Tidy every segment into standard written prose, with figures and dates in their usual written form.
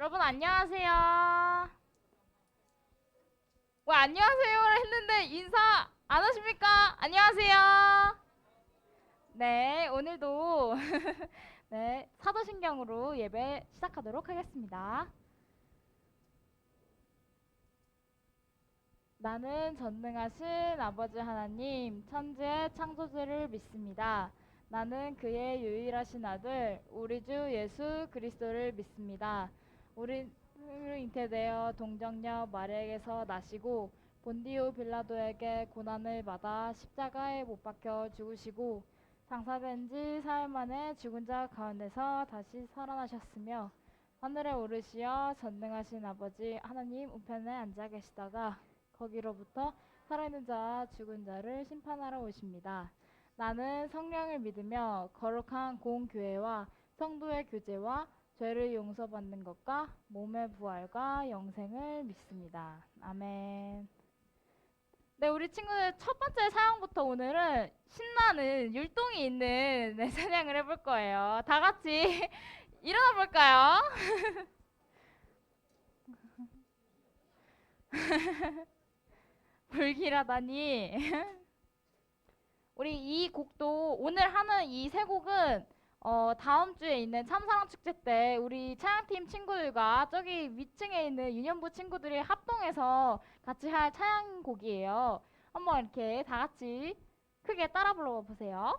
여러분 안녕하세요. 왜 안녕하세요 했는데 인사 안 하십니까? 안녕하세요. 네, 오늘도 네, 사도신경으로 예배 시작하도록 하겠습니다. 나는 전능하신 아버지 하나님, 천지의 창조주를 믿습니다. 나는 그의 유일하신 아들, 우리 주 예수 그리스도를 믿습니다. 우리는 잉태되어 동정녀 마리아에게서 나시고 본디오 빌라도에게 고난을 받아 십자가에 못 박혀 죽으시고 장사된 지 사흘 만에 죽은 자 가운데서 다시 살아나셨으며 하늘에 오르시어 전능하신 아버지 하나님 우편에 앉아 계시다가 거기로부터 살아있는 자와 죽은 자를 심판하러 오십니다. 나는 성령을 믿으며 거룩한 공교회와 성도의 교제와 죄를 용서받는 것과 몸의 부활과 영생을 믿습니다. 아멘. 네, 우리 친구들 첫 번째 사연부터 오늘은 신나는 율동이 있는 네, 찬양을 해볼 거예요. 다 같이 일어나 볼까요? 불길하다니. 우리 이 곡도 오늘 하는 이 세 곡은 다음 주에 있는 참사랑 축제 때 우리 찬양팀 친구들과 저기 위층에 있는 유년부 친구들이 합동해서 같이 할 찬양곡이에요. 한번 이렇게 다 같이 크게 따라 불러보세요.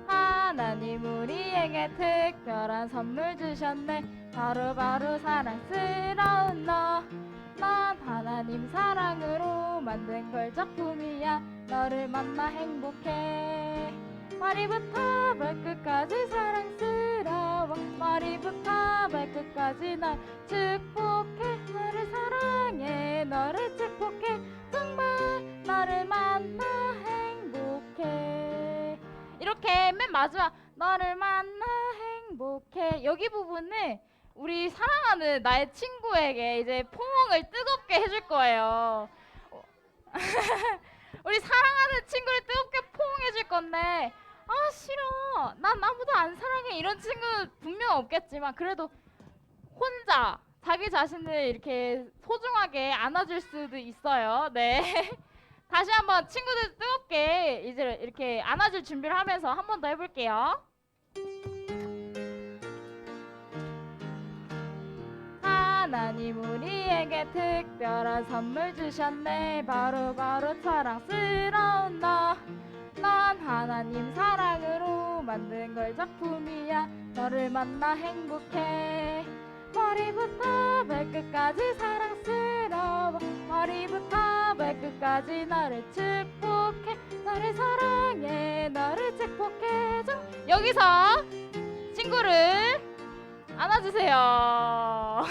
하나님 우리에게 특별한 선물 주셨네. 바로 사랑스러운 너. 넌 하나님 사랑으로 만든 걸 작품이야. 너를 만나 행복해. 머리부터 발끝까지 사랑스러워. 머리부터 발끝까지 날 축복해. 너를 사랑해. 너를 축복해. 정말 너를 만나 행복해. 이렇게 맨 마지막 너를 만나 행복해 여기 부분은 우리 사랑하는 나의 친구에게 이제 포옹을 뜨겁게 해줄 거예요. 우리 사랑하는 친구를 뜨겁게 포옹해줄 건데 아 싫어 난 아무도 안 사랑해 이런 친구 분명 없겠지만 그래도 혼자 자기 자신을 이렇게 소중하게 안아줄 수도 있어요. 네. 다시 한번 친구들 뜨겁게 이제 이렇게 안아줄 준비를 하면서 한 번 더 해볼게요. 하나님 우리에게 특별한 선물 주셨네. 바로 사랑스러운 너. 넌 하나님 사랑으로 만든 걸 작품이야. 너를 만나 행복해. 머리부터 발끝까지 사랑스러워. 머리부터 발끝까지 너를 축복해. 너를 사랑해. 너를 축복해. 여기서 친구를 안아주세요.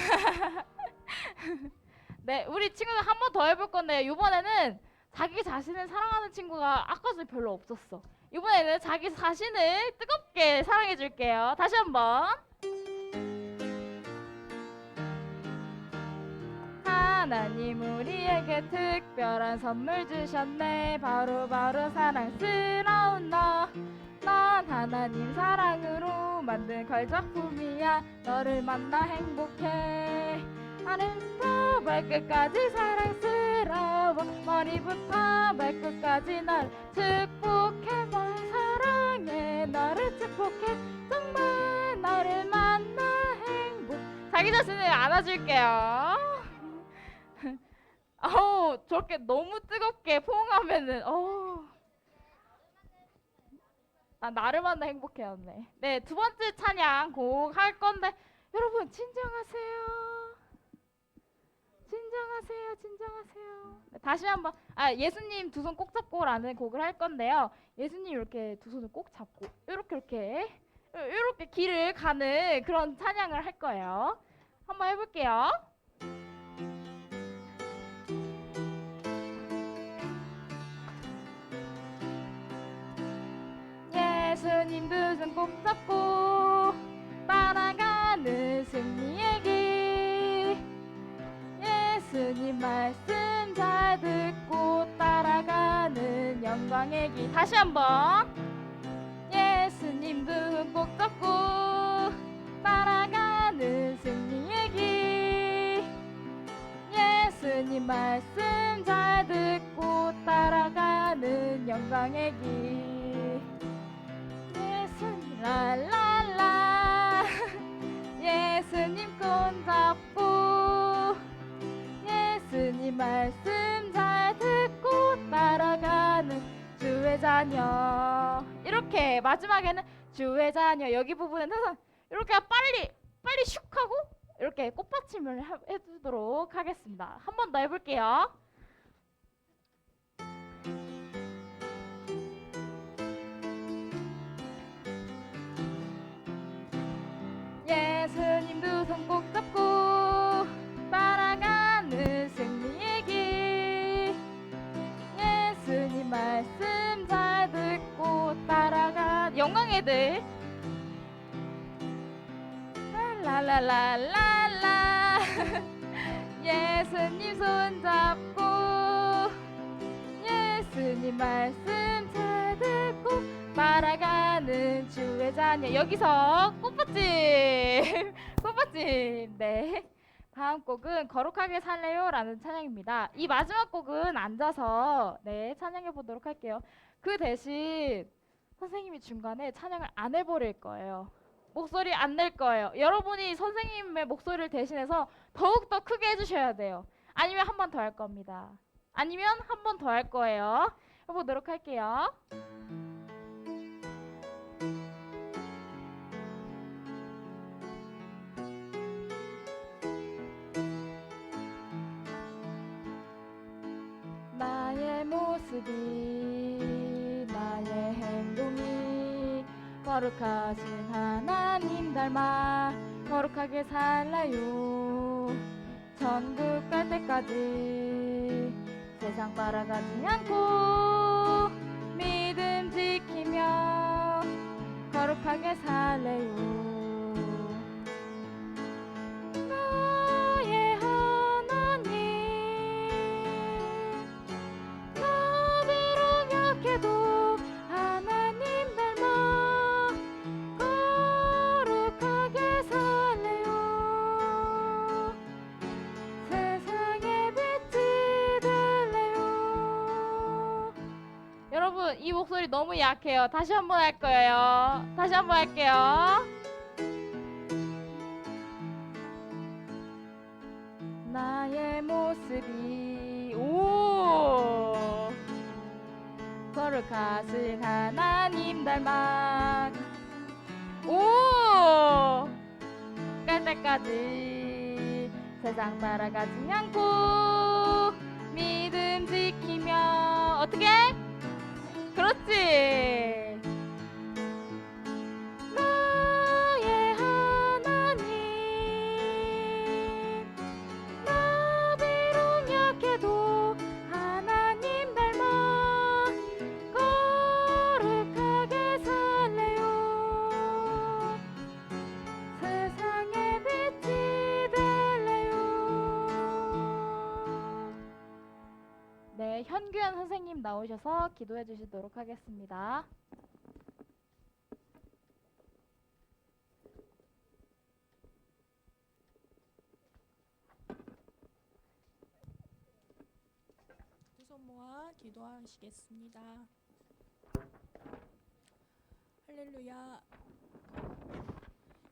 네, 우리 친구들 한 번 더 해볼 건데 이번에는 자기 자신을 사랑하는 친구가 아까도 별로 없었어. 이번에는 자기 자신을 뜨겁게 사랑해 줄게요. 다시 한번. 하나님 우리에게 특별한 선물 주셨네. 바로 사랑스러운 너. 넌 하나님 사랑으로 만든 걸 작품이야. 너를 만나 행복해. 하늘부터 발끝까지 사랑스러워. 머리부터 발끝까지 널 축복해. 널 사랑해. 너를 축복해. 정말 너를 만나 행복. 자기 자신을 안아줄게요. 어우 저렇게 너무 뜨겁게 포옹하면은 나를 만나 행복해였네. 네, 두 번째 찬양 곡 할 건데 여러분 진정하세요. 진정하세요. 네, 다시 한번 예수님 두 손 꼭 잡고라는 곡을 할 건데요. 예수님 이렇게 두 손을 꼭 잡고 이렇게 길을 가는 그런 찬양을 할 거예요. 한번 해볼게요. 예수님 두 손 꼭 잡고 따라가는 승리의 길. 예수님 말씀 잘 듣고 따라가는 따라가는 영광의 길. 다시 한번. 예수님 두 손 꼭 잡고 따라가는 승리의 길. 예수님 말씀 잘 듣고 따라가는 영광의 길. 예수님 랄랄라 예수님 손 잡고 예수님 말씀 잘 듣고 따라가는 주의 자녀. 이렇게 마지막에는 주의 자녀, 여기 부분은 항상 이렇게 빨리 슉 하고 이렇게 꽃받침을 해주도록 하겠습니다. 한 번 더 해볼게요. 예수님 두 손 꼭 잡고 따라가는 승리의 길. 예수님 말씀 잘 듣고 따라가 영광의 들. 랄랄랄랄라 예수님 손 잡고 예수님 말씀 잘 듣고 따라가는 주의 자녀. 여기서 꽃받침 꽃받침. 네, 다음 곡은 거룩하게 살래요 라는 찬양입니다. 이 마지막 곡은 앉아서 네 찬양해 보도록 할게요. 그 대신 선생님이 중간에 찬양을 안 해버릴 거예요. 목소리 안 낼 거예요. 여러분이 선생님의 목소리를 대신해서 더욱더 크게 해주셔야 돼요. 아니면 한 번 더 할 겁니다. 아니면 한 번 더 할 거예요. 해보도록 할게요. 나의 모습이 나의 행동이 거룩하신 하나님 닮아 거룩하게 살라요. 천국 갈 때까지 세상 따라가지 않고 믿음 지키며 거룩하게 살래요. 나의 하나님 나비로 약해도 하나님 닮아 거룩하게 살래요. 세상의 빛이 될래요. 여러분 이 목소리 너무 약해요. 다시 한번 할 거예요. 다시 한번 할게요. 나의 모습이 거룩하신 하나님 닮아 깔 때까지 세상 따라가지 않고 믿음 지키며 어떻게? 그렇지. 나의 하나님 나비로 약해도 하나님 닮아 거룩하게 살래요. 세상의 빛이 될래요. 네, 현규현 선생님 나오셔서 기도해 주시도록 하겠습니다. 두 손 모아 기도하시겠습니다. 할렐루야.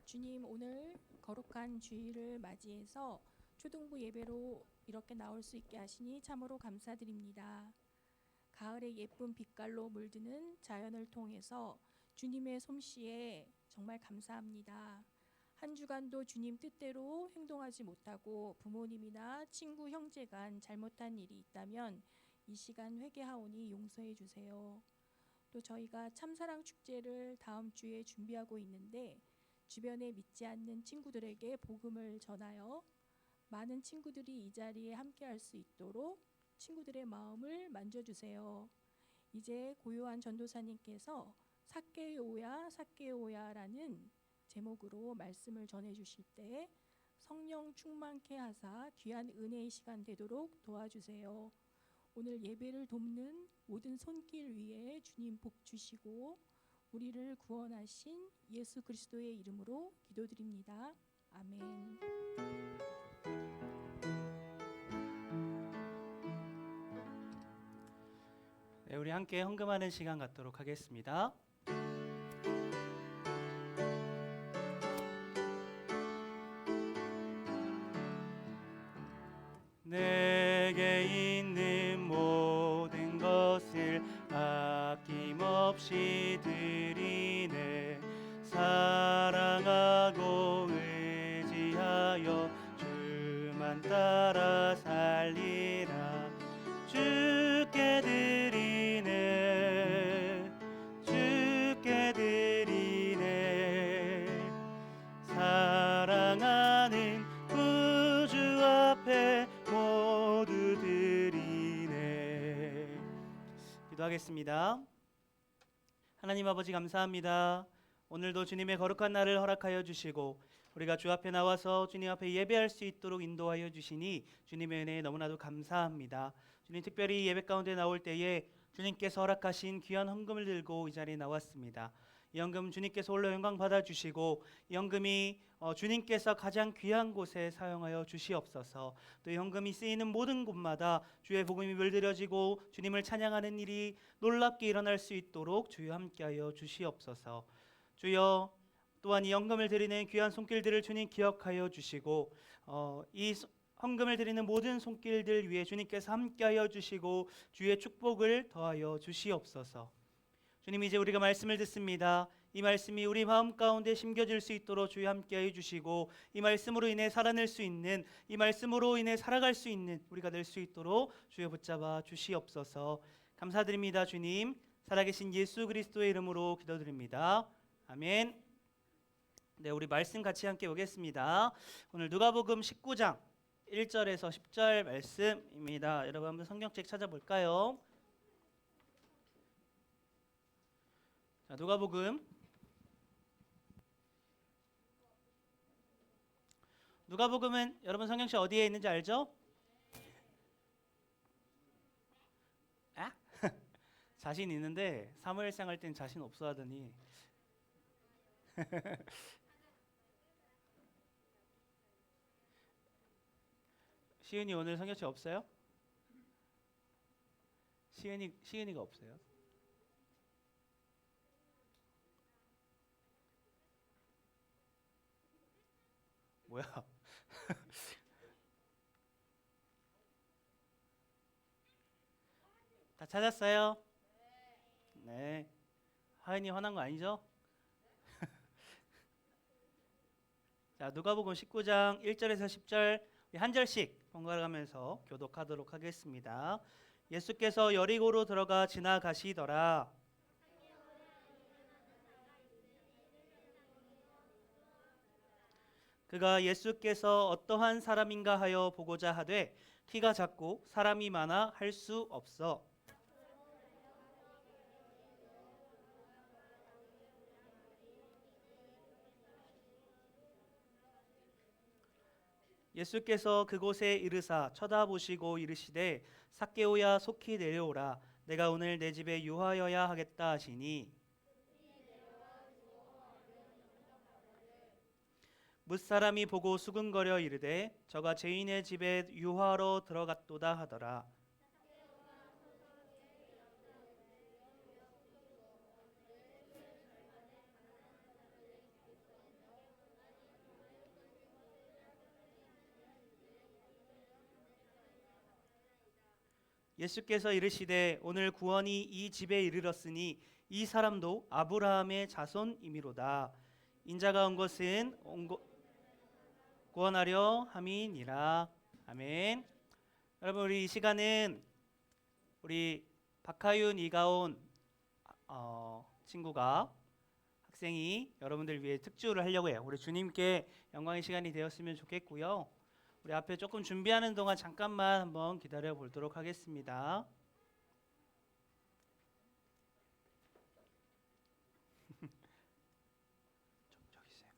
주님, 오늘 거룩한 주일을 맞이해서 초등부 예배로 이렇게 나올 수 있게 하시니 참으로 감사드립니다. 가을의 예쁜 빛깔로 물드는 자연을 통해서 주님의 솜씨에 정말 감사합니다. 한 주간도 주님 뜻대로 행동하지 못하고 부모님이나 친구, 형제 간 잘못한 일이 있다면 이 시간 회개하오니 용서해 주세요. 또 저희가 참사랑 축제를 다음 주에 준비하고 있는데 주변에 믿지 않는 친구들에게 복음을 전하여 많은 친구들이 이 자리에 함께할 수 있도록 친구들의 마음을 만져주세요. 이제 고요한 전도사님께서 삭개오야 삭개오야라는 제목으로 말씀을 전해주실 때 성령 충만케 하사 귀한 은혜의 시간 되도록 도와주세요. 오늘 예배를 돕는 모든 손길 위에 주님 복 주시고 우리를 구원하신 예수 그리스도의 이름으로 기도드립니다. 아멘. 네, 우리 함께 헌금하는 시간 갖도록 하겠습니다. 내게 있는 모든 것을 아낌없이 드리네. 사랑하고 의지하여 주만 따라 살리라. 주께 드리네, 주께 드리네. 사랑하는 구주 앞에 모두 드리네. 기도하겠습니다. 하나님 아버지 감사합니다. 오늘도 주님의 거룩한 날을 허락하여 주시고 우리가 주 앞에 나와서 주님 앞에 예배할 수 있도록 인도하여 주시니 주님의 은혜에 너무나도 감사합니다. 주님, 특별히 예배 가운데 나올 때에 주님께서 허락하신 귀한 헌금을 들고 이 자리에 나왔습니다. 이 헌금 주님께서 홀로 영광 받아주시고 이 헌금이 주님께서 가장 귀한 곳에 사용하여 주시옵소서. 또 이 헌금이 쓰이는 모든 곳마다 주의 복음이 물들여지고 주님을 찬양하는 일이 놀랍게 일어날 수 있도록 주여 함께하여 주시옵소서. 주여, 또한 이 헌금을 드리는 귀한 손길들을 주님 기억하여 주시고 이 헌금을 드리는 모든 손길들 위에 주님께서 함께하여 주시고 주의 축복을 더하여 주시옵소서. 주님, 이제 우리가 말씀을 듣습니다. 이 말씀이 우리 마음 가운데 심겨질 수 있도록 주여 함께하여 주시고 이 말씀으로 인해 살아낼 수 있는, 이 말씀으로 인해 살아갈 수 있는 우리가 될 수 있도록 주여 붙잡아 주시옵소서. 감사드립니다. 주님, 살아계신 예수 그리스도의 이름으로 기도드립니다. 아멘. 네, 우리 말씀 같이 함께 보겠습니다. 오늘 누가복음 19장 1절에서 10절 말씀입니다. 여러분 한번 성경책 찾아볼까요? 자, 누가복음은 여러분 성경책 어디에 있는지 알죠? 아? 자신 있는데 사무엘상 할 땐 자신 없어 하더니 시은이 오늘 성경책 없어요? 시은이가 없어요? 뭐야? 다 찾았어요? 네. 하은이 화난 거 아니죠? 자, 누가복음 19장 1절에서 10절 한 절씩 번갈아가면서 교독하도록 하겠습니다. 예수께서 여리고로 들어가 지나가시더라. 그가 예수께서 어떠한 사람인가 하여 보고자 하되 키가 작고 사람이 많아 할 수 없어. 예수께서 그곳에 이르사 쳐다보시고 이르시되 삭개오야 속히 내려오라. 내가 오늘 내 집에 유하여야 하겠다 하시니 뭇사람이 보고 수근거려 이르되 저가 죄인의 집에 유하러 들어갔도다 하더라. 예수께서 이르시되 오늘 구원이 이 집에 이르렀으니 이 사람도 아브라함의 자손이미로다. 인자가 온 것은 구원하려 함이니라. 아멘. 여러분, 우리 이 시간은 우리 박하윤 이가온 친구가 학생이 여러분들 위해 특주를 하려고 해요. 우리 주님께 영광의 시간이 되었으면 좋겠고요. 우리 앞에 조금 준비하는 동안 잠깐만 한번 기다려 보도록 하겠습니다. 저기 있어요.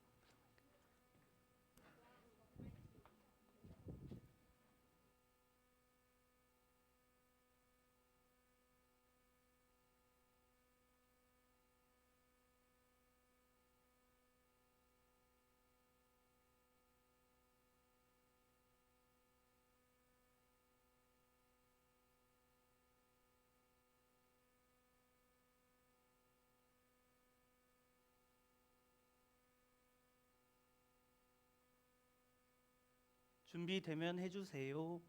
준비되면 해주세요.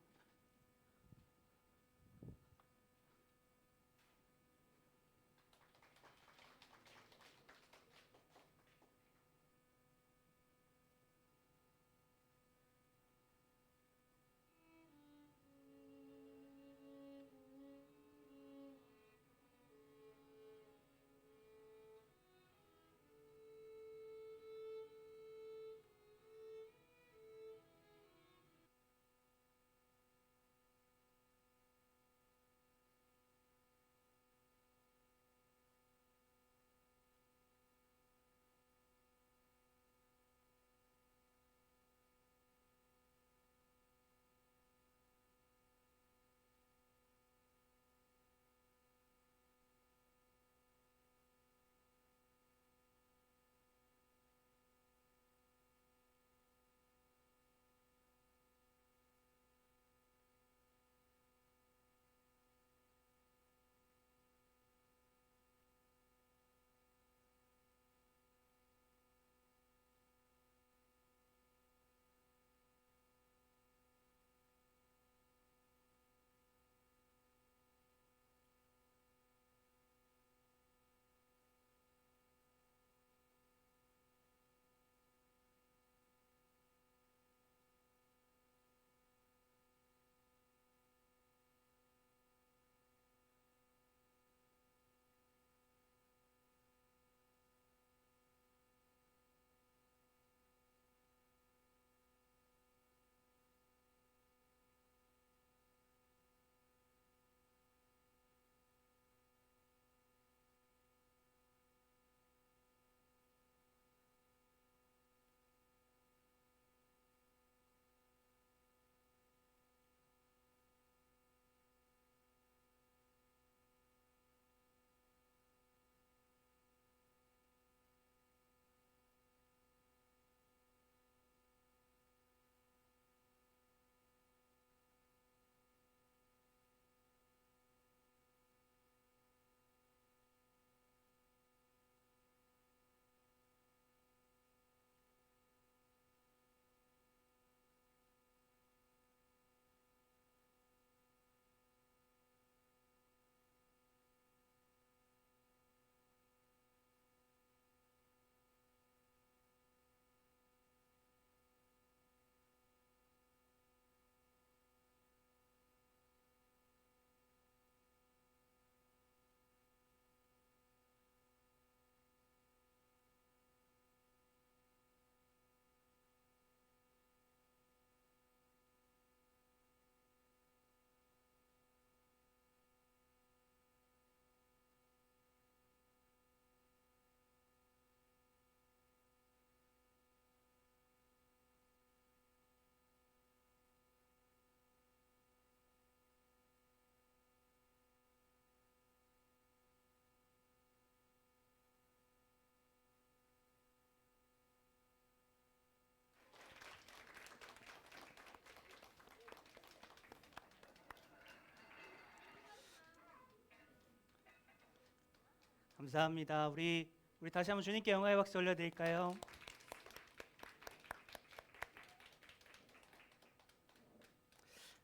감사합니다. 우리 다시 한번 주님께 영광의 박수 올려드릴까요?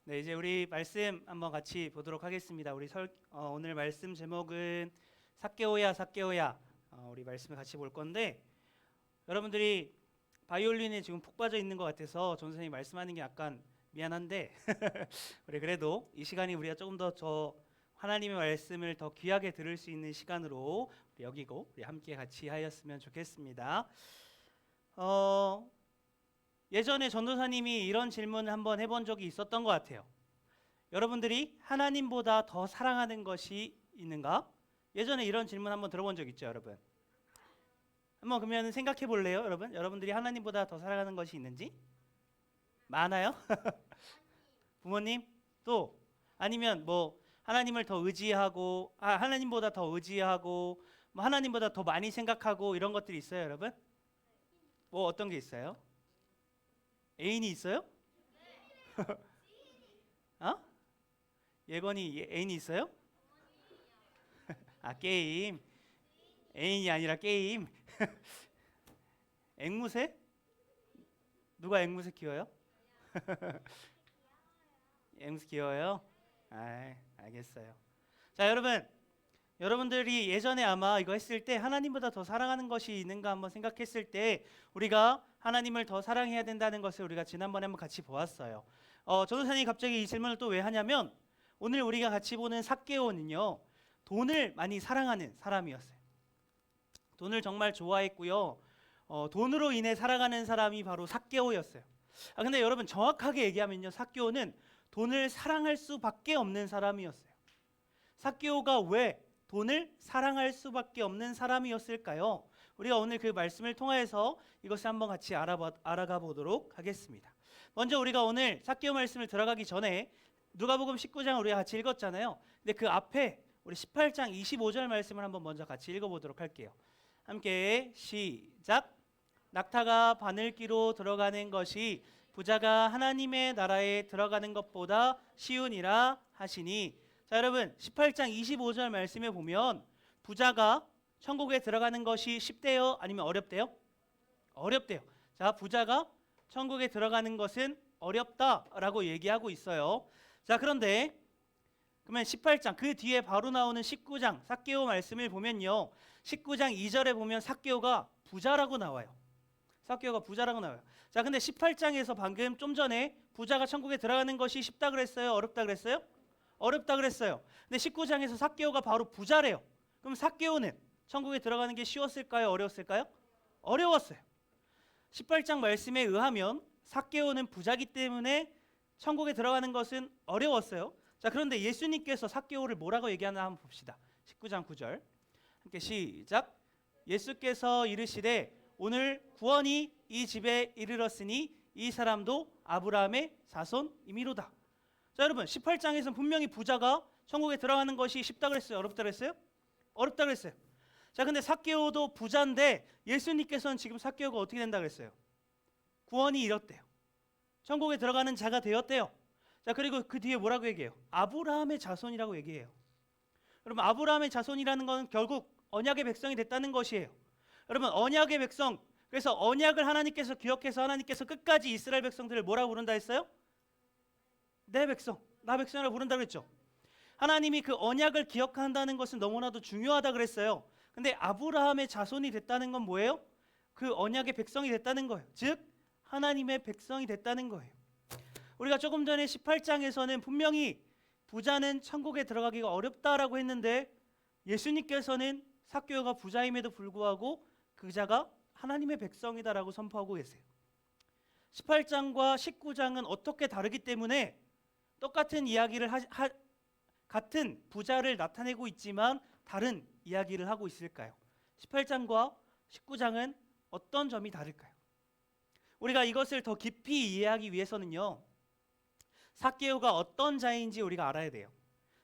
네, 이제 우리 말씀 한번 같이 보도록 하겠습니다. 오늘 말씀 제목은 삭개오야 삭개오야. 우리 말씀을 같이 볼 건데, 여러분들이 바이올린에 지금 푹 빠져 있는 것 같아서 전 선생님이 말씀하는 게 약간 미안한데 우리 그래도 이 시간이 우리가 조금 더 하나님의 말씀을 더 귀하게 들을 수 있는 시간으로 우리 여기고 우리 함께 같이 하였으면 좋겠습니다. 예전에 전도사님이 이런 질문을 한번 해본 적이 있었던 것 같아요. 여러분들이 하나님보다 더 사랑하는 것이 있는가? 예전에 이런 질문 한번 들어본 적 있죠, 여러분? 한번 그러면 생각해 볼래요, 여러분? 여러분들이 하나님보다 더 사랑하는 것이 있는지? 많아요? 부모님? 또 아니면 뭐 하나님을 더 의지하고 하나님보다 더 의지하고 뭐 하나님보다 더 많이 생각하고 이런 것들이 있어요, 여러분? 뭐 어떤 게 있어요? 애인이 있어요? 어? 예건이 애인이 있어요? 게임. 애인이 아니라 게임. 앵무새? 누가 앵무새 키워요? 엠스 귀여워요? 알겠어요. 자, 여러분들이 예전에 아마 이거 했을 때 하나님보다 더 사랑하는 것이 있는가 한번 생각했을 때 우리가 하나님을 더 사랑해야 된다는 것을 우리가 지난번에 한번 같이 보았어요. 전도사님이 갑자기 이 질문을 또 왜 하냐면 오늘 우리가 같이 보는 삭개오는요, 돈을 많이 사랑하는 사람이었어요. 돈을 정말 좋아했고요. 돈으로 인해 살아가는 사람이 바로 삭개오였어요. 근데 여러분 정확하게 얘기하면요, 삭개오는 돈을 사랑할 수밖에 없는 사람이었어요. 삭개오가 왜 돈을 사랑할 수밖에 없는 사람이었을까요? 우리가 오늘 그 말씀을 통해서 이것을 한번 같이 알아가 보도록 하겠습니다. 먼저 우리가 오늘 삭개오 말씀을 들어가기 전에 누가복음 19장 우리가 같이 읽었잖아요. 근데 그 앞에 우리 18장 25절 말씀을 한번 먼저 같이 읽어보도록 할게요. 함께 시작. 낙타가 바늘기로 들어가는 것이 부자가 하나님의 나라에 들어가는 것보다 쉬우니라 하시니. 자, 여러분 18장 25절 말씀에 보면 부자가 천국에 들어가는 것이 쉽대요? 아니면 어렵대요? 어렵대요. 자, 부자가 천국에 들어가는 것은 어렵다라고 얘기하고 있어요. 자, 그런데 그러면 18장 그 뒤에 바로 나오는 19장 삭개오 말씀을 보면요, 19장 2절에 보면 삭개오가 부자라고 나와요. 삭개오가 부자라고 나와요. 자, 근데 18장에서 방금 좀 전에 부자가 천국에 들어가는 것이 쉽다 그랬어요? 어렵다 그랬어요? 어렵다 그랬어요. 근데 19장에서 삭개오가 바로 부자래요. 그럼 삭개오는 천국에 들어가는 게 쉬웠을까요? 어려웠을까요? 어려웠어요. 18장 말씀에 의하면 삭개오는 부자기 때문에 천국에 들어가는 것은 어려웠어요. 자, 그런데 예수님께서 삭개오를 뭐라고 얘기하나 한번 봅시다. 19장 9절 함께 시작. 예수께서 이르시되 오늘 구원이 이 집에 이르렀으니 이 사람도 아브라함의 자손이미로다. 자, 여러분 18장에서는 분명히 부자가 천국에 들어가는 것이 쉽다 그랬어요? 어렵다 그랬어요? 어렵다 그랬어요. 자, 근데 삭개오도 부자인데 예수님께서는 지금 삭개오가 어떻게 된다 그랬어요? 구원이 이뤘대요. 천국에 들어가는 자가 되었대요. 자, 그리고 그 뒤에 뭐라고 얘기해요? 아브라함의 자손이라고 얘기해요. 여러분 아브라함의 자손이라는 건 결국 언약의 백성이 됐다는 것이에요. 여러분 언약의 백성, 그래서 언약을 하나님께서 기억해서 하나님께서 끝까지 이스라엘 백성들을 뭐라고 부른다 했어요? 내 백성, 나 백성이라고 부른다 그랬죠. 하나님이 그 언약을 기억한다는 것은 너무나도 중요하다 그랬어요. 근데 아브라함의 자손이 됐다는 건 뭐예요? 그 언약의 백성이 됐다는 거예요. 즉 하나님의 백성이 됐다는 거예요. 우리가 조금 전에 18장에서는 분명히 부자는 천국에 들어가기가 어렵다라고 했는데 예수님께서는 삭개오가 부자임에도 불구하고 그 자가 하나님의 백성이다라고 선포하고 계세요. 18장과 19장은 어떻게 다르기 때문에 똑같은 이야기를 같은 부자를 나타내고 있지만 다른 이야기를 하고 있을까요? 18장과 19장은 어떤 점이 다를까요? 우리가 이것을 더 깊이 이해하기 위해서는요, 삭개오가 어떤 자인지 우리가 알아야 돼요.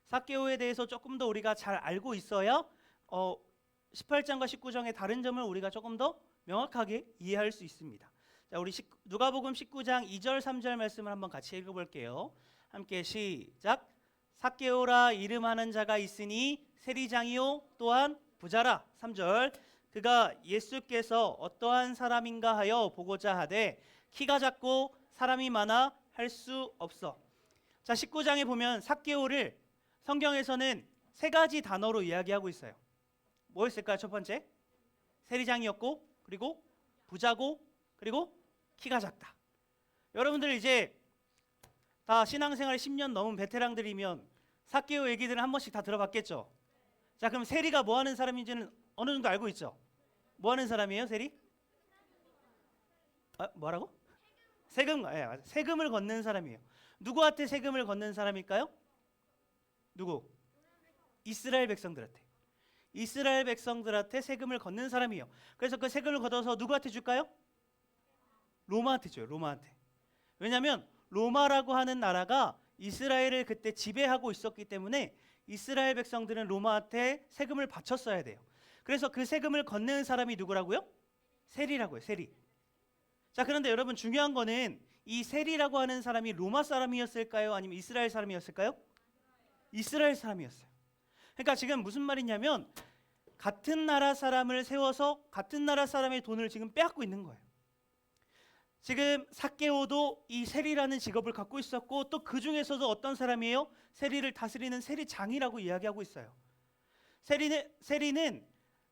삭개오에 대해서 조금 더 우리가 잘 알고 있어야 18장과 19장의 다른 점을 우리가 조금 더 명확하게 이해할 수 있습니다. 자, 우리 누가복음 19장 2절 3절 말씀을 한번 같이 읽어볼게요. 함께 시작. 삭개오라 이름하는 자가 있으니 세리장이요 또한 부자라. 3절. 그가 예수께서 어떠한 사람인가 하여 보고자 하되 키가 작고 사람이 많아 할 수 없어. 자, 19장에 보면 삭개오를 성경에서는 세 가지 단어로 이야기하고 있어요. 뭐였을까요? 첫 번째, 세리장이었고, 그리고 부자고, 그리고 키가 작다. 여러분들 이제 다 신앙생활 10년 넘은 베테랑들이면 삭개오 얘기들은 한 번씩 다 들어봤겠죠. 자, 그럼 세리가 뭐 하는 사람인지는 어느 정도 알고 있죠? 뭐 하는 사람이에요, 세리? 뭐라고? 세금을 걷는 사람이에요. 누구한테 세금을 걷는 사람일까요? 누구? 이스라엘 백성들한테. 이스라엘 백성들한테 세금을 걷는 사람이에요. 그래서 그 세금을 걷어서 누구한테 줄까요? 로마한테 줘요. 로마한테. 왜냐하면 로마라고 하는 나라가 이스라엘을 그때 지배하고 있었기 때문에 이스라엘 백성들은 로마한테 세금을 바쳤어야 돼요. 그래서 그 세금을 걷는 사람이 누구라고요? 세리라고요. 세리. 자, 그런데 여러분 중요한 거는 이 세리라고 하는 사람이 로마 사람이었을까요? 아니면 이스라엘 사람이었을까요? 이스라엘 사람이었어요. 그러니까 지금 무슨 말이냐면 같은 나라 사람을 세워서 같은 나라 사람의 돈을 지금 빼앗고 있는 거예요. 지금 삭개오도 이 세리라는 직업을 갖고 있었고 또 그 중에서도 어떤 사람이에요? 세리를 다스리는 세리장이라고 이야기하고 있어요. 세리는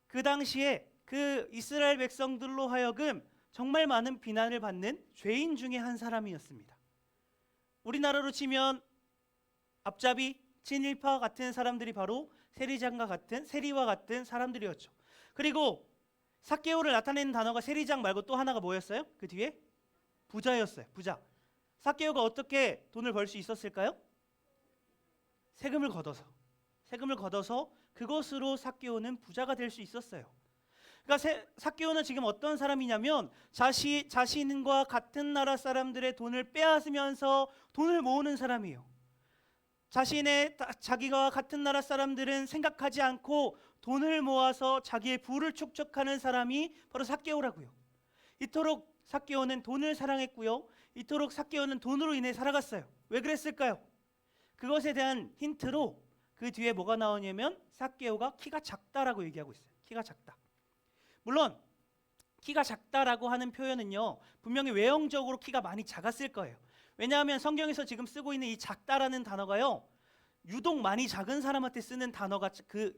그 당시에 그 이스라엘 백성들로 하여금 정말 많은 비난을 받는 죄인 중에 한 사람이었습니다. 우리나라로 치면 앞잡이, 친일파 같은 사람들이 바로 세리와 같은 사람들이었죠. 그리고 삭개오를 나타내는 단어가 세리장 말고 또 하나가 뭐였어요? 그 뒤에 부자였어요. 부자. 삭개오가 어떻게 돈을 벌 수 있었을까요? 세금을 걷어서 그것으로 삭개오는 부자가 될 수 있었어요. 그러니까 삭개오는 지금 어떤 사람이냐면 자신과 같은 나라 사람들의 돈을 빼앗으면서 돈을 모으는 사람이에요. 자기가 같은 나라 사람들은 생각하지 않고 돈을 모아서 자기의 부를 축적하는 사람이 바로 삭개오라고요. 이토록 삭개오는 돈을 사랑했고요. 이토록 삭개오는 돈으로 인해 살아갔어요. 왜 그랬을까요? 그것에 대한 힌트로 그 뒤에 뭐가 나오냐면 삭개오가 키가 작다라고 얘기하고 있어요. 키가 작다. 물론 키가 작다라고 하는 표현은요, 분명히 외형적으로 키가 많이 작았을 거예요. 왜냐하면 성경에서 지금 쓰고 있는 이 작다라는 단어가요, 유독 많이 작은 사람한테 쓰는 단어가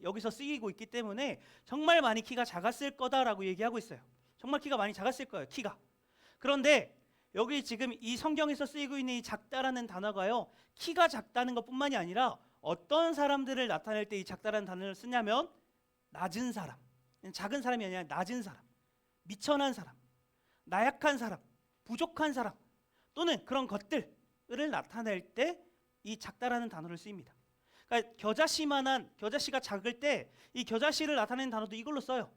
여기서 쓰이고 있기 때문에 정말 많이 키가 작았을 거다라고 얘기하고 있어요. 정말 키가 많이 작았을 거예요. 키가. 그런데 여기 지금 이 성경에서 쓰이고 있는 이 작다라는 단어가요, 키가 작다는 것뿐만이 아니라 어떤 사람들을 나타낼 때 이 작다라는 단어를 쓰냐면 낮은 사람, 작은 사람이 아니라 낮은 사람, 미천한 사람, 나약한 사람, 부족한 사람 또는 그런 것들을 나타낼 때 이 작다라는 단어를 쓰입니다. 그러니까 겨자씨가 작을 때 이 겨자씨를 나타내는 단어도 이걸로 써요.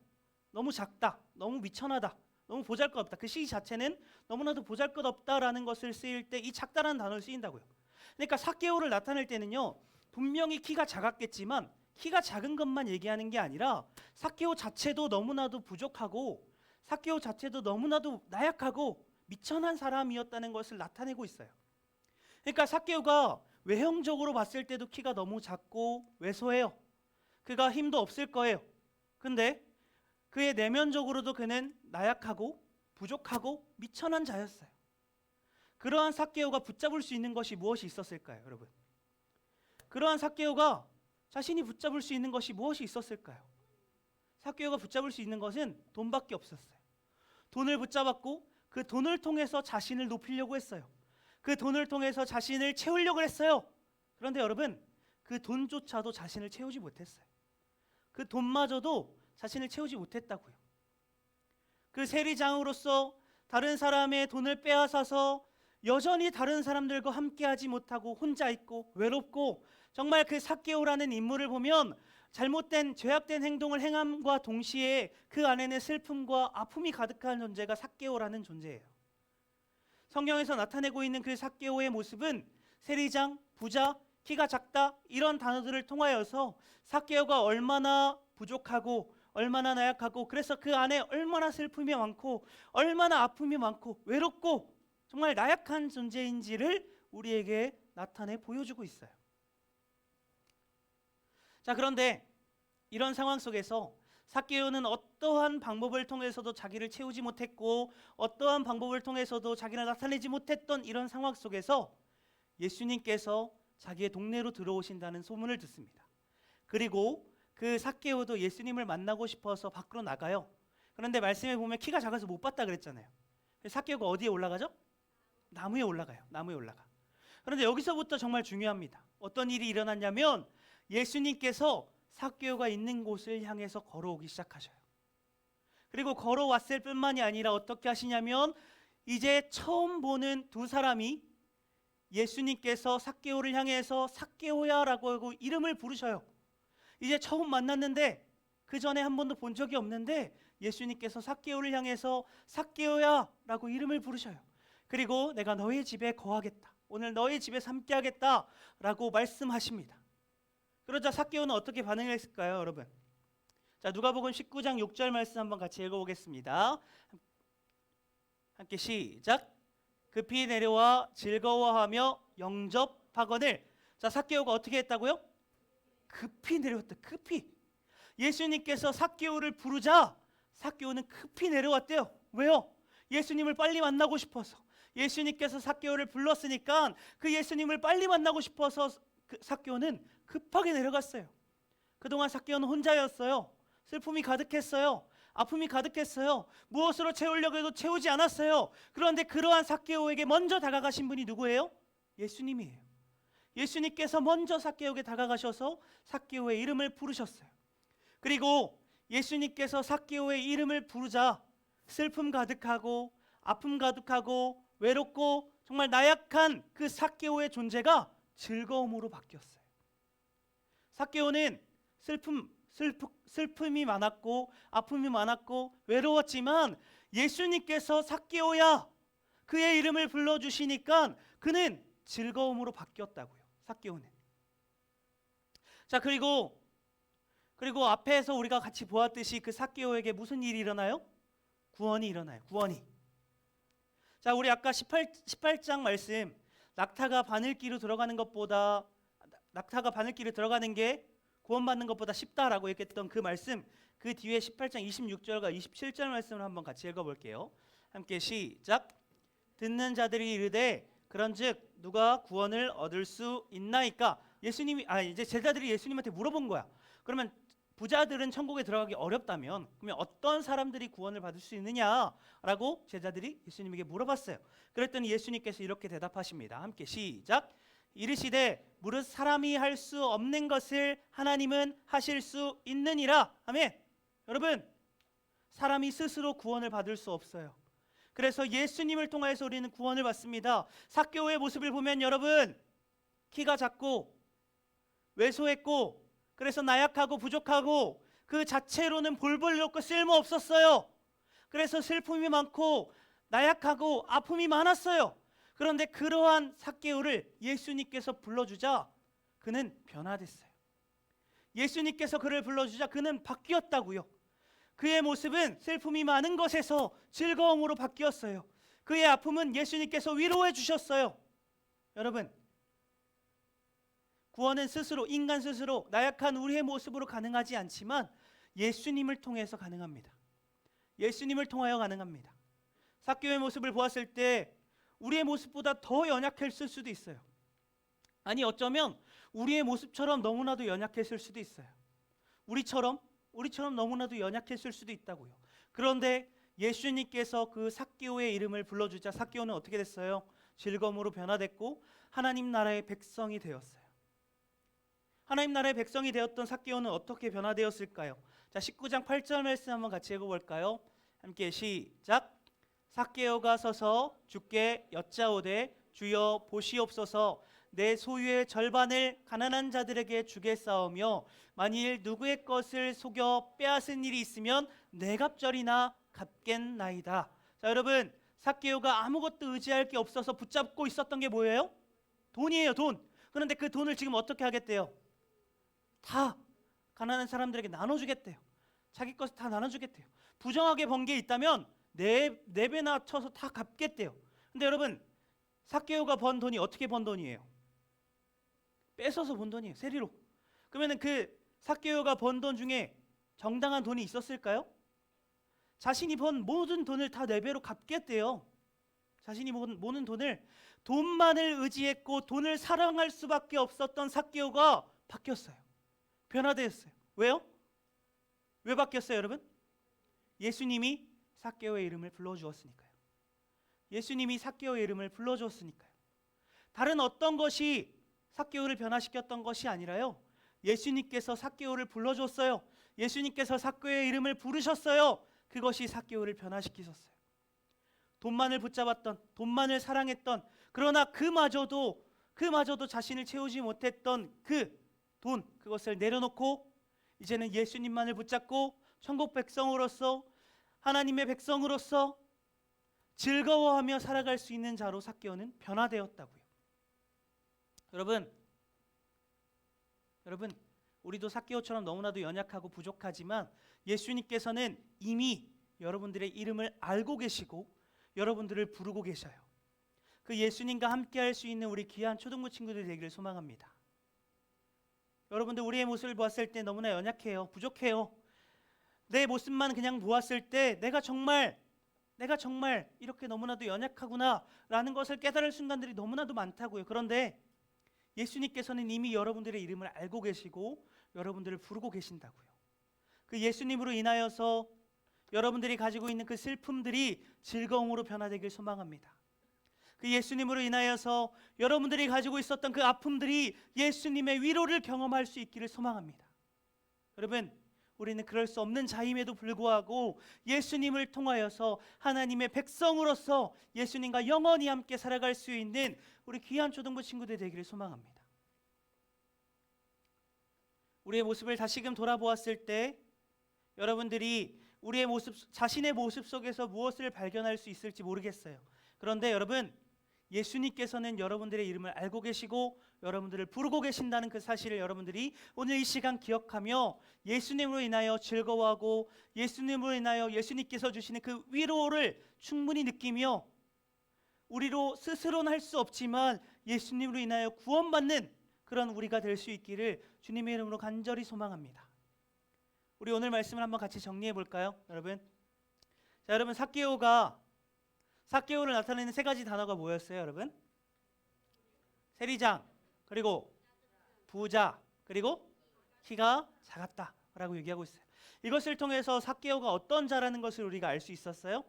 너무 작다, 너무 미천하다, 너무 보잘것없다. 그 시 자체는 너무나도 보잘것없다라는 것을 쓰일 때 이 작다라는 단어를 쓰인다고요. 그러니까 삭개오를 나타낼 때는요, 분명히 키가 작았겠지만 키가 작은 것만 얘기하는 게 아니라 삭개오 자체도 너무나도 부족하고 삭개오 자체도 너무나도 나약하고 미천한 사람이었다는 것을 나타내고 있어요. 그러니까 삭개오가 외형적으로 봤을 때도 키가 너무 작고 왜소해요. 그가 힘도 없을 거예요. 근데 그의 내면적으로도 그는 나약하고 부족하고 미천한 자였어요. 그러한 삭개오가 붙잡을 수 있는 것이 무엇이 있었을까요, 여러분? 그러한 삭개오가 자신이 붙잡을 수 있는 것이 무엇이 있었을까요? 삭개오가 붙잡을 수 있는 것은 돈밖에 없었어요. 돈을 붙잡았고 그 돈을 통해서 자신을 높이려고 했어요. 그 돈을 통해서 자신을 채우려고 했어요. 그런데 여러분, 그 돈조차도 자신을 채우지 못했어요. 그 돈마저도 자신을 채우지 못했다고요. 그 세리장으로서 다른 사람의 돈을 빼앗아서 여전히 다른 사람들과 함께하지 못하고 혼자 있고 외롭고, 정말 그 삭개오라는 인물을 보면 잘못된 죄악된 행동을 행함과 동시에 그 안에는 슬픔과 아픔이 가득한 존재가 삭개오라는 존재예요. 성경에서 나타내고 있는 그 삭개오의 모습은 세리장, 부자, 키가 작다 이런 단어들을 통하여서 삭개오가 얼마나 부족하고 얼마나 나약하고, 그래서 그 안에 얼마나 슬픔이 많고 얼마나 아픔이 많고 외롭고 정말 나약한 존재인지를 우리에게 나타내 보여주고 있어요. 자, 그런데 이런 상황 속에서 삭개오는 어떠한 방법을 통해서도 자기를 채우지 못했고 어떠한 방법을 통해서도 자기를 나타내지 못했던 이런 상황 속에서 예수님께서 자기의 동네로 들어오신다는 소문을 듣습니다. 그리고 그 삭개오도 예수님을 만나고 싶어서 밖으로 나가요. 그런데 말씀에 보면 키가 작아서 못 봤다 그랬잖아요. 삭개오가 어디에 올라가죠? 나무에 올라가요. 나무에 올라가. 그런데 여기서부터 정말 중요합니다. 어떤 일이 일어났냐면 예수님께서 삭개오가 있는 곳을 향해서 걸어오기 시작하셔요. 그리고 걸어왔을 뿐만이 아니라 어떻게 하시냐면 이제 처음 보는 두 사람이 예수님께서 삭개오를 향해서 삭개오야라고 하고 이름을 부르셔요. 이제 처음 만났는데 그 전에 한 번도 본 적이 없는데 예수님께서 삭개오를 향해서 삭개오야라고 이름을 부르셔요. 그리고 내가 너의 집에 거하겠다. 오늘 너의 집에서 함께하겠다라고 말씀하십니다. 그러자 삭개오는 어떻게 반응했을까요, 여러분? 자, 누가복음 19장 6절 말씀 한번 같이 읽어보겠습니다. 함께 시작. 급히 내려와 즐거워하며 영접하거늘. 자, 삭개오가 어떻게 했다고요? 급히 내려왔다. 급히. 예수님께서 삭개오를 부르자 삭개오는 급히 내려왔대요. 왜요? 예수님을 빨리 만나고 싶어서, 예수님께서 삭개오를 불렀으니까 그 예수님을 빨리 만나고 싶어서 그 삭개오는 급하게 내려갔어요. 그동안 삭개오는 혼자였어요. 슬픔이 가득했어요. 아픔이 가득했어요. 무엇으로 채우려고 해도 채우지 않았어요. 그런데 그러한 삭개오에게 먼저 다가가신 분이 누구예요? 예수님이에요. 예수님께서 먼저 삭개오에게 다가가셔서 삭개오의 이름을 부르셨어요. 그리고 예수님께서 삭개오의 이름을 부르자 슬픔 가득하고 아픔 가득하고 외롭고 정말 나약한 그 삭개오의 존재가 즐거움으로 바뀌었어요. 삭개오는 슬픔이 많았고 아픔이 많았고 외로웠지만 예수님께서 삭개오야 그의 이름을 불러주시니까 그는 즐거움으로 바뀌었다고요. 삭개오는. 자, 그리고 앞에서 우리가 같이 보았듯이 그 삭개오에게 무슨 일이 일어나요? 구원이 일어나요. 구원이. 자, 우리 아까 18장 말씀, 낙타가 바늘기로 들어가는 게 구원받는 것보다 쉽다라고 얘기했던 그 말씀, 그 뒤에 18장 26절과 27절 말씀을 한번 같이 읽어볼게요. 함께 시작. 듣는 자들이 이르되 그런즉 누가 구원을 얻을 수 있나이까? 이제 제자들이 예수님한테 물어본 거야. 그러면 부자들은 천국에 들어가기 어렵다면 그러면 어떤 사람들이 구원을 받을 수 있느냐라고 제자들이 예수님에게 물어봤어요. 그랬더니 예수님께서 이렇게 대답하십니다. 함께 시작. 이르시되 무릇 사람이 할 수 없는 것을 하나님은 하실 수 있느니라. 아멘. 여러분, 사람이 스스로 구원을 받을 수 없어요. 그래서 예수님을 통하여서 우리는 구원을 받습니다. 삭개오의 모습을 보면 여러분, 키가 작고 왜소했고 그래서 나약하고 부족하고 그 자체로는 볼볼 잃고 쓸모 없었어요. 그래서 슬픔이 많고 나약하고 아픔이 많았어요. 그런데 그러한 삭개오를 예수님께서 불러주자 그는 변화됐어요. 예수님께서 그를 불러주자 그는 바뀌었다고요. 그의 모습은 슬픔이 많은 것에서 즐거움으로 바뀌었어요. 그의 아픔은 예수님께서 위로해 주셨어요. 여러분, 구원은 인간 스스로 나약한 우리의 모습으로 가능하지 않지만 예수님을 통해서 가능합니다. 예수님을 통하여 가능합니다. 삭개오의 모습을 보았을 때 우리의 모습보다 더 연약했을 수도 있어요. 아니, 어쩌면 우리의 모습처럼 너무나도 연약했을 수도 있어요. 우리처럼 너무나도 연약했을 수도 있다고요. 그런데 예수님께서 그 삭개오의 이름을 불러주자 삭개오는 어떻게 됐어요? 즐거움으로 변화됐고 하나님 나라의 백성이 되었어요. 하나님 나라의 백성이 되었던 삭개오는 어떻게 변화되었을까요? 자, 19장 8절 말씀 한번 같이 읽어볼까요? 함께 시작. 삭개오가 서서 주께 여짜오되 주여 보시옵소서 내 소유의 절반을 가난한 자들에게 주겠사오며 만일 누구의 것을 속여 빼앗은 일이 있으면 네 갑절이나 갚겠나이다. 자, 여러분, 삭개오가 아무것도 의지할 게 없어서 붙잡고 있었던 게 뭐예요? 돈이에요, 돈. 그런데 그 돈을 지금 어떻게 하겠대요? 다 가난한 사람들에게 나눠주겠대요. 자기 것을 다 나눠주겠대요. 부정하게 번 게 있다면 네 배나 쳐서 다 갚겠대요. 근데 여러분, 삭개오가 번 돈이 어떻게 번 돈이에요? 뺏어서 번 돈이에요. 세리로. 그러면은 그 삭개오가 번 돈 중에 정당한 돈이 있었을까요? 자신이 번 모든 돈을 다 네 배로 갚겠대요. 자신이 모든 돈을, 돈만을 의지했고 돈을 사랑할 수밖에 없었던 삭개오가 바뀌었어요. 변화되었어요. 왜요? 왜 바뀌었어요, 여러분? 예수님이 삭개오의 이름을 불러주었으니까요. 예수님이 삭개오의 이름을 불러주었으니까요. 다른 어떤 것이 삭개오를 변화시켰던 것이 아니라요, 예수님께서 삭개오를 불러줬어요. 예수님께서 삭개오의 이름을 부르셨어요. 그것이 삭개오를 변화시키셨어요. 돈만을 붙잡았던, 돈만을 사랑했던, 그러나 그마저도 자신을 채우지 못했던 그 돈, 그것을 내려놓고 이제는 예수님만을 붙잡고 천국 백성으로서, 하나님의 백성으로서 즐거워하며 살아갈 수 있는 자로 삭개오는 변화되었다고요. 여러분, 우리도 삭개오처럼 너무나도 연약하고 부족하지만 예수님께서는 이미 여러분들의 이름을 알고 계시고 여러분들을 부르고 계셔요. 그 예수님과 함께 할 수 있는 우리 귀한 초등부 친구들 되기를 소망합니다. 여러분들, 우리의 모습을 보았을 때 너무나 연약해요. 부족해요. 내 모습만 그냥 보았을 때 내가 정말 내가 정말 이렇게 너무나도 연약하구나라는 것을 깨달을 순간들이 너무나도 많다고요. 그런데 예수님께서는 이미 여러분들의 이름을 알고 계시고 여러분들을 부르고 계신다고요. 그 예수님으로 인하여서 여러분들이 가지고 있는 그 슬픔들이 즐거움으로 변화되길 소망합니다. 그 예수님으로 인하여서 여러분들이 가지고 있었던 그 아픔들이 예수님의 위로를 경험할 수 있기를 소망합니다. 여러분, 우리는 그럴 수 없는 자임에도 불구하고 예수님을 통하여서 하나님의 백성으로서 예수님과 영원히 함께 살아갈 수 있는 우리 귀한 초등부 친구들 되기를 소망합니다. 우리의 모습을 다시금 돌아보았을 때 여러분들이 우리의 모습, 자신의 모습 속에서 무엇을 발견할 수 있을지 모르겠어요. 그런데 여러분, 예수님께서는 여러분들의 이름을 알고 계시고 여러분들을 부르고 계신다는 그 사실을 여러분들이 오늘 이 시간 기억하며 예수님으로 인하여 즐거워하고 예수님으로 인하여 예수님께서 주시는 그 위로를 충분히 느끼며 우리로 스스로는 할 수 없지만 예수님으로 인하여 구원받는 그런 우리가 될 수 있기를 주님의 이름으로 간절히 소망합니다. 우리 오늘 말씀을 한번 같이 정리해 볼까요, 여러분? 자, 여러분, 삭개오를 나타내는 세 가지 단어가 뭐였어요, 여러분? 세리장, 그리고 부자, 그리고 키가 작았다라고 얘기하고 있어요. 이것을 통해서 삭개오가 어떤 자라는 것을 우리가 알 수 있었어요?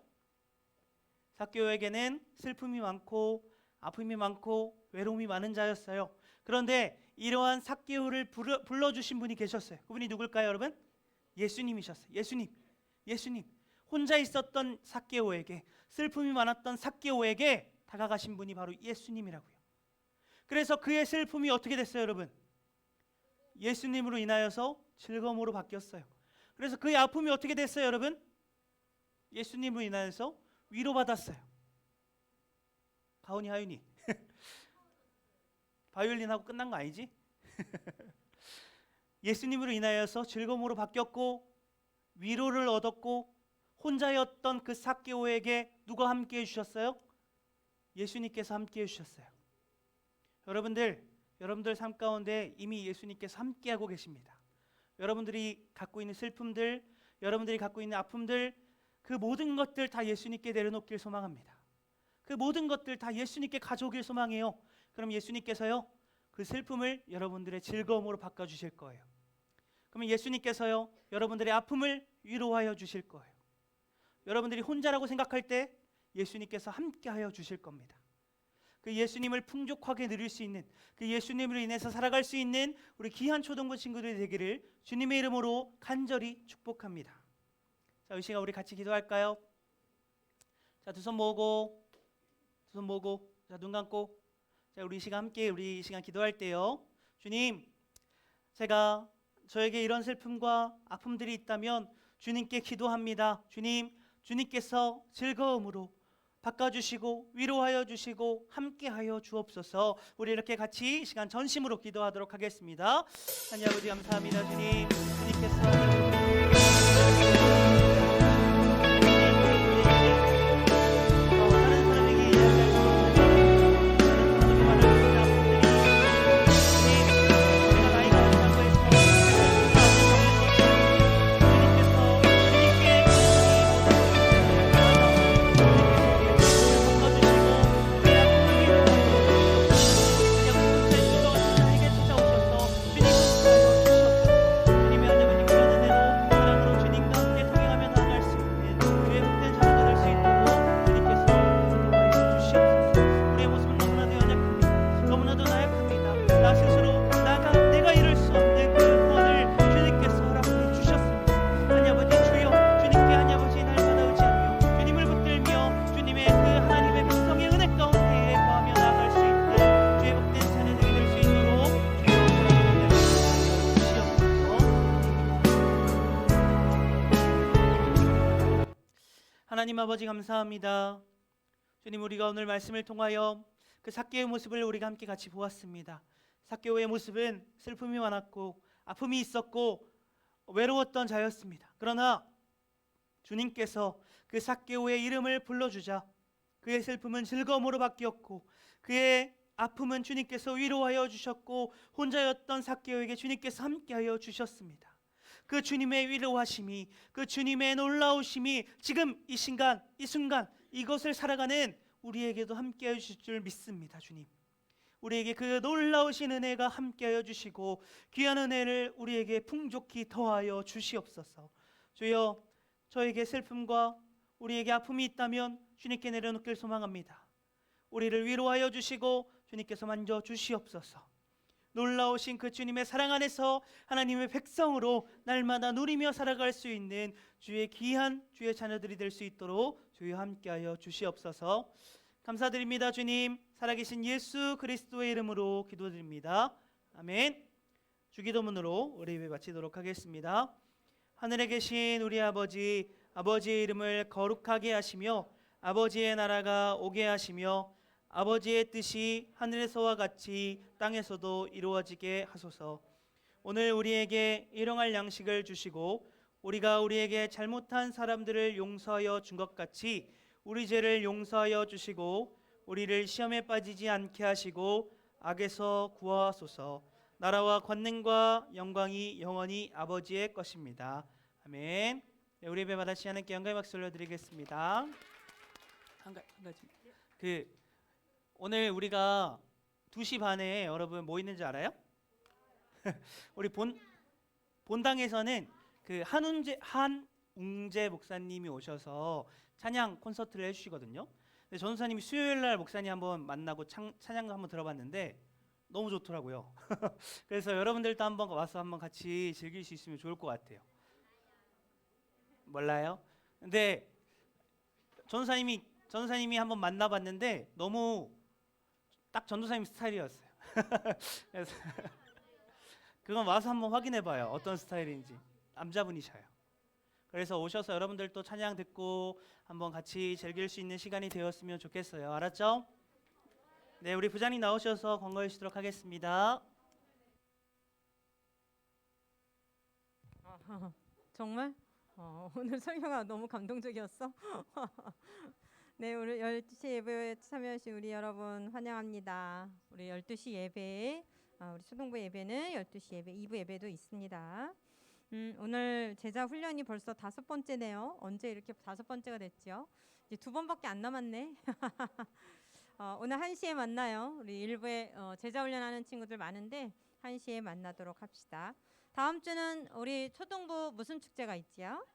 삭개오에게는 슬픔이 많고 아픔이 많고 외로움이 많은 자였어요. 그런데 이러한 삭개오를 불러주신 분이 계셨어요. 그분이 누굴까요, 여러분? 예수님이셨어요. 예수님. 혼자 있었던 삭개오에게, 슬픔이 많았던 삭개오에게 다가가신 분이 바로 예수님이라고요. 그래서 그의 슬픔이 어떻게 됐어요, 여러분? 예수님으로 인하여서 즐거움으로 바뀌었어요. 그래서 그의 아픔이 어떻게 됐어요, 여러분? 예수님으로 인하여서 위로받았어요. 가온이, 하윤이 바이올린하고 끝난 거 아니지? 예수님으로 인하여서 즐거움으로 바뀌었고 위로를 얻었고 혼자였던 그 삭개오에게 누가 함께해 주셨어요? 예수님께서 함께해 주셨어요. 여러분들 삶 가운데 이미 예수님께서 함께하고 계십니다. 여러분들이 갖고 있는 슬픔들, 여러분들이 갖고 있는 아픔들, 그 모든 것들 다 예수님께 내려놓길 소망합니다. 그 모든 것들 다 예수님께 가져오길 소망해요. 그럼 예수님께서요, 그 슬픔을 여러분들의 즐거움으로 바꿔주실 거예요. 그러면 예수님께서요, 여러분들의 아픔을 위로하여 주실 거예요. 여러분들이 혼자라고 생각할 때 예수님께서 함께하여 주실 겁니다. 그 예수님을 풍족하게 누릴 수 있는, 그 예수님으로 인해서 살아갈 수 있는 우리 귀한 초등부 친구들이 되기를 주님의 이름으로 간절히 축복합니다. 자, 이 시간 우리 같이 기도할까요? 자, 두 손 모으고, 자, 눈 감고, 자, 우리 이 시간 기도할 때요, 주님, 저에게 이런 슬픔과 아픔들이 있다면 주님께 기도합니다. 주님께서 즐거움으로 바꿔주시고 위로하여 주시고 함께하여 주옵소서. 우리 이렇게 같이 시간 전심으로 기도하도록 하겠습니다. 하나님 아버지 감사합니다. 주님께서 하나님 아버지 감사합니다. 주님, 우리가 오늘 말씀을 통하여 그 삭개오의 모습을 우리가 함께 같이 보았습니다. 삭개오의 모습은 슬픔이 많았고 아픔이 있었고 외로웠던 자였습니다. 그러나 주님께서 그 삭개오의 이름을 불러주자 그의 슬픔은 즐거움으로 바뀌었고 그의 아픔은 주님께서 위로하여 주셨고 혼자였던 삭개오에게 주님께서 함께하여 주셨습니다. 그 주님의 위로하심이, 그 주님의 놀라우심이 지금 이 순간 이것을 살아가는 우리에게도 함께해 주실 줄 믿습니다. 주님, 우리에게 그 놀라우신 은혜가 함께하여 주시고 귀한 은혜를 우리에게 풍족히 더하여 주시옵소서. 주여, 저에게 슬픔과 우리에게 아픔이 있다면 주님께 내려놓길 소망합니다. 우리를 위로하여 주시고 주님께서 만져 주시옵소서. 놀라우신 그 주님의 사랑 안에서 하나님의 백성으로 날마다 누리며 살아갈 수 있는 주의 귀한 주의 자녀들이 될 수 있도록 주여 함께하여 주시옵소서. 감사드립니다. 주님, 살아계신 예수 그리스도의 이름으로 기도드립니다. 아멘. 주기도문으로 우리 예배 마치도록 하겠습니다. 하늘에 계신 우리 아버지, 아버지의 이름을 거룩하게 하시며 아버지의 나라가 오게 하시며 아버지의 뜻이 하늘에서와 같이 땅에서도 이루어지게 하소서. 오늘 우리에게 일용할 양식을 주시고 우리가 우리에게 잘못한 사람들을 용서하여 준 것 같이 우리 죄를 용서하여 주시고 우리를 시험에 빠지지 않게 하시고 악에서 구하소서. 나라와 권능과 영광이 영원히 아버지의 것입니다. 아멘. 네, 우리 예배 받으시 하나님께 영광의 박수 올려드리겠습니다. 한 가지. 오늘 우리가 2시 반에 여러분 뭐 있는지 알아요? 우리 본당에서는 그 한웅재 목사님이 오셔서 찬양 콘서트를 해주시거든요. 근데 전도사님이 수요일 날 목사님 한번 만나고 찬양도 한번 들어봤는데 너무 좋더라고요. 그래서 여러분들도 한번 와서 한번 같이 즐길 수 있으면 좋을 것 같아요. 몰라요? 근데 전도사님이 한번 만나봤는데 너무 딱 전도사님 스타일이었어요. 그래서 그건 와서 한번 확인해봐요. 어떤 스타일인지. 남자분이셔요. 그래서 오셔서 여러분들도 찬양 듣고 한번 같이 즐길 수 있는 시간이 되었으면 좋겠어요. 알았죠? 네, 우리 부장님 나오셔서 권고해 주시도록 하겠습니다. 정말? 오늘 설교가 너무 감동적이었어. 네, 오늘 12시 예배에 참여하신 우리 여러분 환영합니다. 우리 12시 예배, 우리 초등부 예배는 12시 예배, 2부 예배도 있습니다. 오늘 제자 훈련이 벌써 5번째네요. 언제 이렇게 5번째가 됐죠? 이제 2번밖에 안 남았네. 오늘 1시에 만나요. 우리 일부에 제자 훈련하는 친구들 많은데 1시에 만나도록 합시다. 다음 주는 우리 초등부 무슨 축제가 있지요?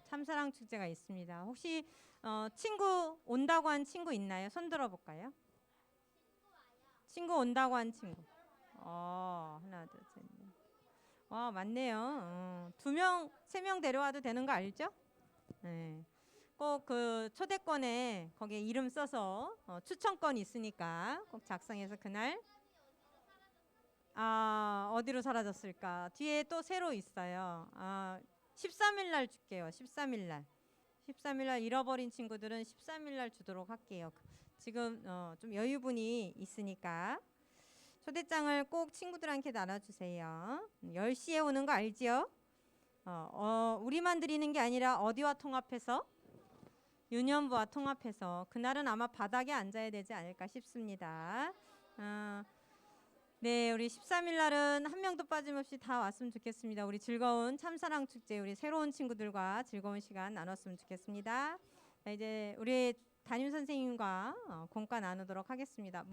참사랑 축제가 있습니다. 혹시 친구 온다고 한 친구 있나요? 손 들어볼까요? 친구 온다고 한 친구. 하나, 둘, 셋, 넷. 와, 맞네요. 2명, 3명 데려와도 되는 거 알죠? 네. 꼭 그 초대권에 거기에 이름 써서 추천권 있으니까 꼭 작성해서 그날 어디로 사라졌을까? 뒤에 또 새로 있어요. 13일 날 줄게요. 13일 날. 13일 날 잃어버린 친구들은 13일 날 주도록 할게요. 지금 좀 여유분이 있으니까 초대장을 꼭 친구들한테 나눠주세요. 10시에 오는 거 알지요? 우리만 드리는 게 아니라 어디와 통합해서? 유년부와 통합해서 그날은 아마 바닥에 앉아야 되지 않을까 싶습니다. 네, 우리 13일 날은 한 명도 빠짐없이 다 왔으면 좋겠습니다. 우리 즐거운 참사랑 축제, 우리 새로운 친구들과 즐거운 시간 나눴으면 좋겠습니다. 자, 이제 우리 담임 선생님과 공과 나누도록 하겠습니다.